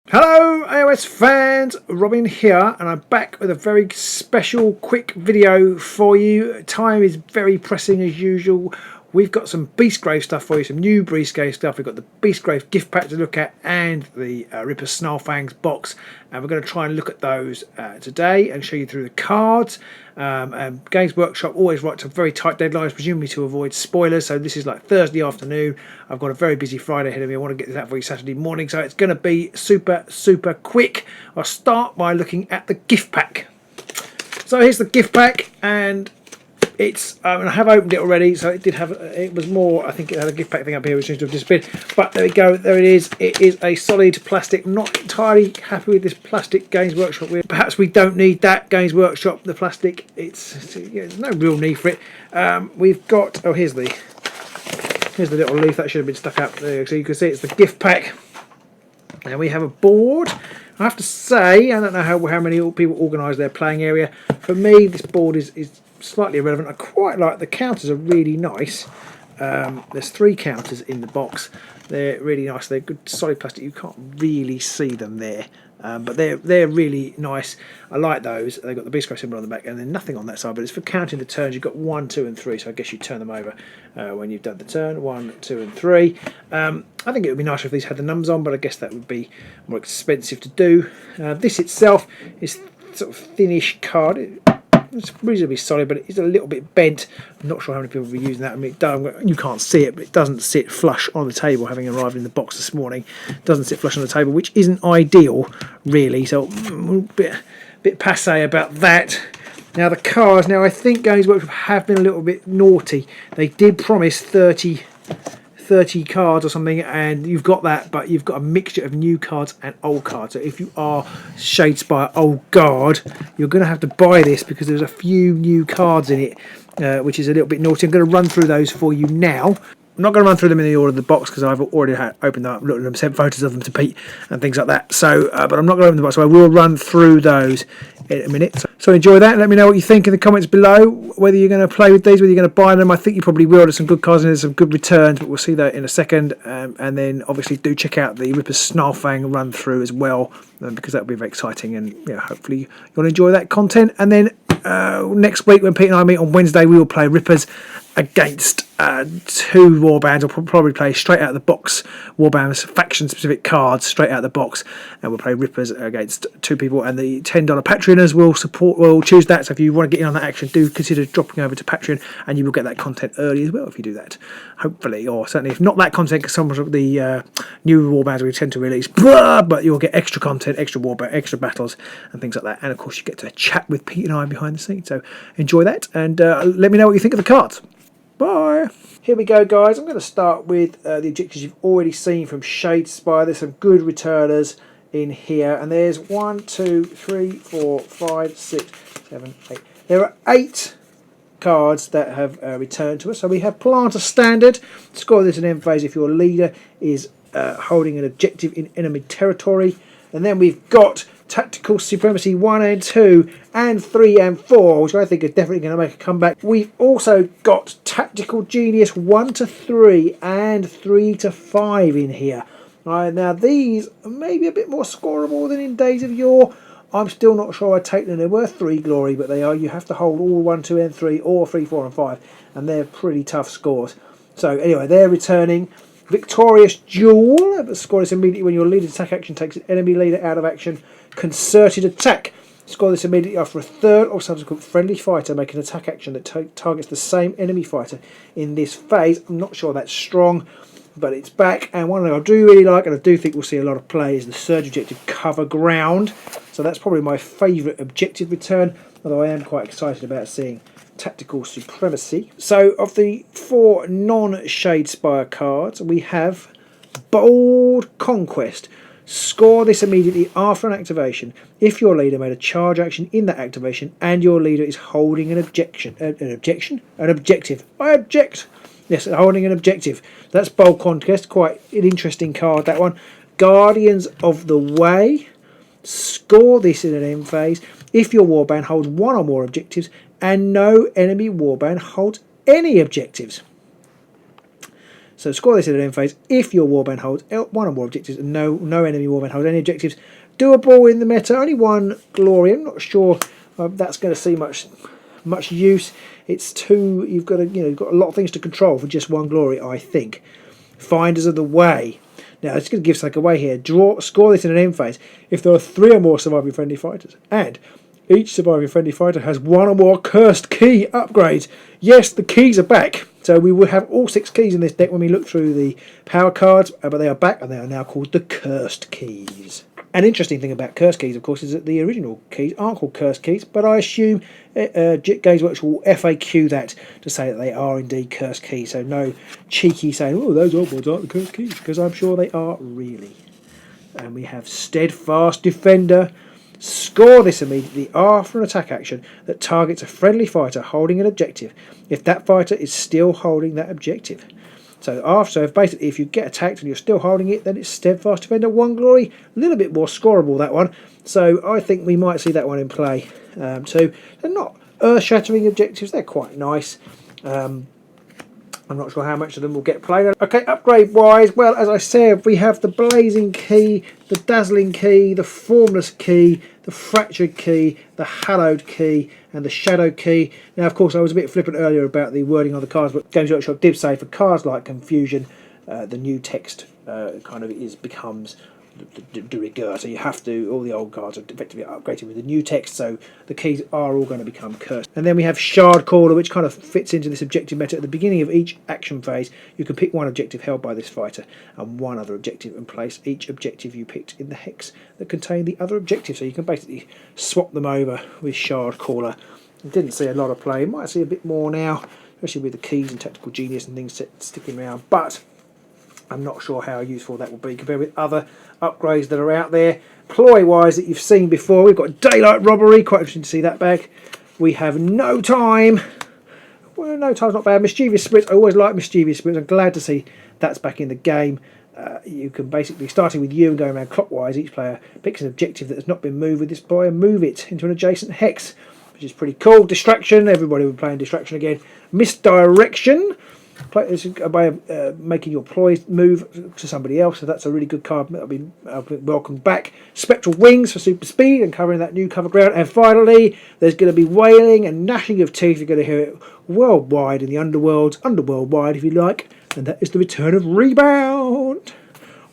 Hello AOS fans, Robin here, and I'm back with a very special quick video for you. Time is very pressing as usual. We've got some Beastgrave stuff for you, some new Beastgrave stuff. We've got the Beastgrave gift pack to look at and the Ripper Snarlfangs box, and we're going to try and look at those today and show you through the cards. And Games Workshop always writes some very tight deadlines, presumably to avoid spoilers. So this is like Thursday afternoon. I've got a very busy Friday ahead of me. I want to get this out for you Saturday morning, so it's going to be super quick. I'll start by looking at the gift pack. So here's the gift pack, and it's I have opened it already, so it did have, it was more, I think it had a gift pack thing up here which seems to have disappeared, but there we go, there it is. It is a solid plastic. Not entirely happy with this plastic, Games Workshop. Perhaps we don't need that, Games Workshop, the plastic. There's no real need for it. We've got, oh, here's the little leaf that should have been stuck up there, so you can see it's the gift pack. And we have a board. I have to say, I don't know how many people organise their playing area. For me, this board is slightly irrelevant. I quite like the counters, are really nice. There's 3 counters in the box. They're really nice. They're good solid plastic. You can't really see them there, but they're really nice. I like those. They've got the Beastgrave symbol on the back, and then nothing on that side. But it's for counting the turns. You've got 1, 2, and 3. So I guess you turn them over when you've done the turn. 1, 2, and 3. I think it would be nicer if these had the numbers on, but I guess that would be more expensive to do. This itself is sort of thinnish card. It's reasonably solid, but it's a little bit bent. I'm not sure how many people will be using that. I mean, you can't see it, but it doesn't sit flush on the table. Having arrived in the box this morning, it doesn't sit flush on the table, which isn't ideal, really. So a bit passe about that. Now the cards. Now I think Games Workshop have been a little bit naughty. They did promise 30 cards or something, and you've got that, but you've got a mixture of new cards and old cards. So if you are Shadespire Old Guard, you're going to have to buy this because there's a few new cards in it, which is a little bit naughty. I'm going to run through those for you now. I'm not going to run through them in the order of the box because I've already opened them up, looked at them, sent photos of them to Pete and things like that. So, but I'm not going to open the box, so I will run through those in a minute. So enjoy that. Let me know what you think in the comments below, whether you're going to play with these, whether you're going to buy them. I think you probably will. There's some good cards and there's some good returns, but we'll see that in a second. And then obviously do check out the Ripper Snarlfang run through as well, because that will be very exciting, and hopefully you'll enjoy that content. And then next week when Pete and I meet on Wednesday, we will play Rippers against 2 warbands. I'll probably play straight out of the box warbands, faction specific cards straight out of the box, and we'll play Rippers against 2 people, and the $10 Patreoners will choose that. So if you want to get in on that action, do consider dropping over to Patreon, and you will get that content early as well if you do that, hopefully. Or certainly if not that content, because some of the new warbands we tend to release, but you'll get extra content, extra warband, extra battles and things like that, and of course you get to chat with Pete and I behind the scenes. So enjoy that, and let me know what you think of the cards. Bye. Here we go, guys. I'm going to start with the objectives you've already seen from Shadespire. There's some good returners in here, and there's 1, 2, 3, 4, 5, 6, 7, 8. There are 8 cards that have returned to us. So we have Planter Standard. Score this in end phase if your leader is holding an objective in enemy territory. And then we've got Tactical Supremacy 1 and 2 and 3 and 4, which I think are definitely going to make a comeback. We've also got Tactical Genius 1 to 3 and 3 to 5 in here. Now these are maybe a bit more scoreable than in Days of Yore. I'm still not sure I'd take them. They're worth 3 glory, but you have to hold all 1, 2 and 3, or 3, 4 and 5, and they're pretty tough scores. So anyway, they're returning. Victorious Duel. Score this immediately when your leader's attack action takes an enemy leader out of action. Concerted Attack. Score this immediately after a third or subsequent friendly fighter make an attack action that targets the same enemy fighter in this phase. I'm not sure that's strong, but it's back. And one thing I do really like, and I do think we'll see a lot of play, is the Surge Objective Cover Ground. So that's probably my favourite objective return, although I am quite excited about seeing Tactical Supremacy. So of the 4 non-Shadespire cards, we have Bold Conquest. Score this immediately after an activation if your leader made a charge action in that activation and your leader is holding an objective. I object. Yes, holding an objective. That's Bold Conquest. Quite an interesting card, that one. Guardians of the Way. Score this in an end phase if your warband holds 1 or more objectives and no enemy warband holds any objectives. So score this in an end phase if your warband holds one or more objectives and no enemy warband holds any objectives. Doable in the meta, only one glory. I'm not sure that's going to see much use. It's two. You've got you've got a lot of things to control for just one glory, I think. Finders of the Way. Now it's going to give something away here. Score this in an end phase if there are 3 or more surviving friendly fighters, and each surviving friendly fighter has 1 or more cursed key upgrades. Yes, the keys are back. So we will have all 6 keys in this deck when we look through the power cards, but they are back and they are now called the cursed keys. An interesting thing about cursed keys, of course, is that the original keys aren't called cursed keys, but I assume Games Workshop will FAQ that to say that they are indeed cursed keys. So no cheeky saying, oh, those old ones aren't the cursed keys, because I'm sure they are really. And we have Steadfast Defender. Score this immediately after an attack action that targets a friendly fighter holding an objective if that fighter is still holding that objective. So if you get attacked and you're still holding it, then it's Steadfast Defender 1 glory. A little bit more scoreable, that one. So I think we might see that one in play. So they're not earth-shattering objectives. They're quite nice. I'm not sure how much of them will get played. Okay, upgrade-wise, well, as I said, we have the Blazing Key, the Dazzling Key, the Formless Key, the Fractured Key, the Hallowed Key, and the Shadow Key. Now, of course, I was a bit flippant earlier about the wording on the cards, but Games Workshop did say for cards like Confusion, the new text becomes de rigueur, so you have to, all the old cards are effectively upgraded with the new text, so the keys are all going to become cursed. And then we have Shard Caller, which kind of fits into this objective meta. At the beginning of each action phase, you can pick one objective held by this fighter and one other objective and place each objective you picked in the hex that contain the other objective, so you can basically swap them over with Shard Caller. Didn't see a lot of play, might see a bit more now, especially with the keys and Tactical Genius and things sticking around, but I'm not sure how useful that will be compared with other upgrades that are out there. Ploy-wise that you've seen before, we've got Daylight Robbery, quite interesting to see that back. We have No Time. Well, No Time's not bad. Mischievous Spirits, I always like Mischievous Spirits. I'm glad to see that's back in the game. You can basically, starting with you and going around clockwise, each player picks an objective that has not been moved with this boy and move it into an adjacent hex, which is pretty cool. Distraction, everybody will be playing Distraction again. Misdirection. It's a way of making your ploys move to somebody else, so that's a really good card. That'll be welcomed back. Spectral Wings for super speed and covering that new cover ground. And finally, there's going to be wailing and gnashing of teeth. You're going to hear it worldwide in the underworld-wide if you like, and that is the return of Rebound.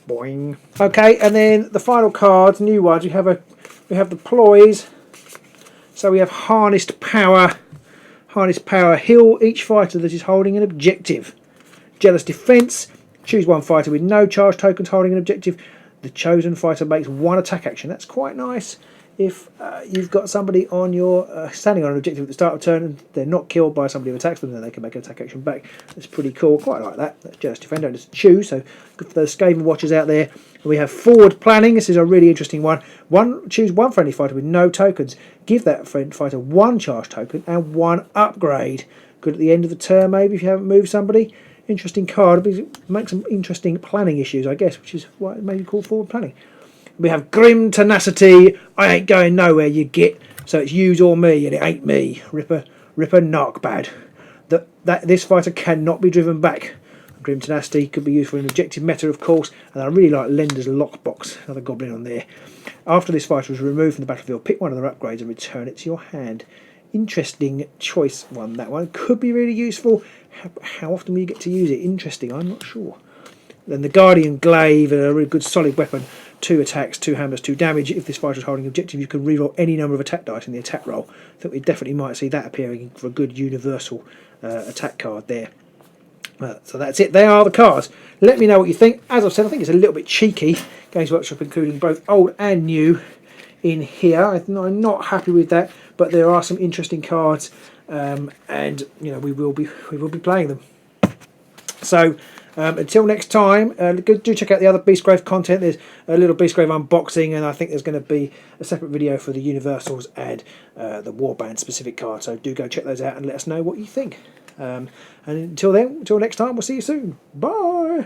Boing. Okay, and then the final cards, new ones. We have the ploys. So we have Harnessed Power. Harness Power, heal each fighter that is holding an objective. Jealous Defense, choose one fighter with no charge tokens holding an objective. The chosen fighter makes one attack action. That's quite nice if you've got somebody on your standing on an objective at the start of turn and they're not killed by somebody who attacks them, then they can make an attack action back. That's pretty cool. Quite like that. That's Jealous Defender. Just choose. So good for those Skaven watchers out there. And we have Forward Planning. This is a really interesting one. Choose one friendly fighter with no tokens. Give that fighter one charge token and one upgrade. Good at the end of the turn, maybe, if you haven't moved somebody. Interesting card. It makes some interesting planning issues, I guess, which is why it may be called Forward Planning. We have Grim Tenacity. I ain't going nowhere, you git. So it's yous or me, and it ain't me. Ripper Narkbad. This fighter cannot be driven back. Grim Tenacity could be used for an objective meta, of course, and I really like Lender's Lockbox, another goblin on there. After this fighter is removed from the battlefield, pick one of their upgrades and return it to your hand. Interesting choice one, that one. Could be really useful. How often will you get to use it? Interesting, I'm not sure. Then the Guardian Glaive, a really good solid weapon. 2 attacks, 2 hammers, 2 damage. If this fighter is holding objective, you can reroll any number of attack dice in the attack roll. I think we definitely might see that appearing for a good universal attack card there. So that's it. They are the cards. Let me know what you think. As I've said, I think it's a little bit cheeky. Games Workshop including both old and new in here. I'm not happy with that, but there are some interesting cards, and we will be playing them. So until next time, do check out the other Beastgrave content. There's a little Beastgrave unboxing, and I think there's going to be a separate video for the Universals and the Warband specific card. So do go check those out and let us know what you think. And until next time, we'll see you soon. Bye.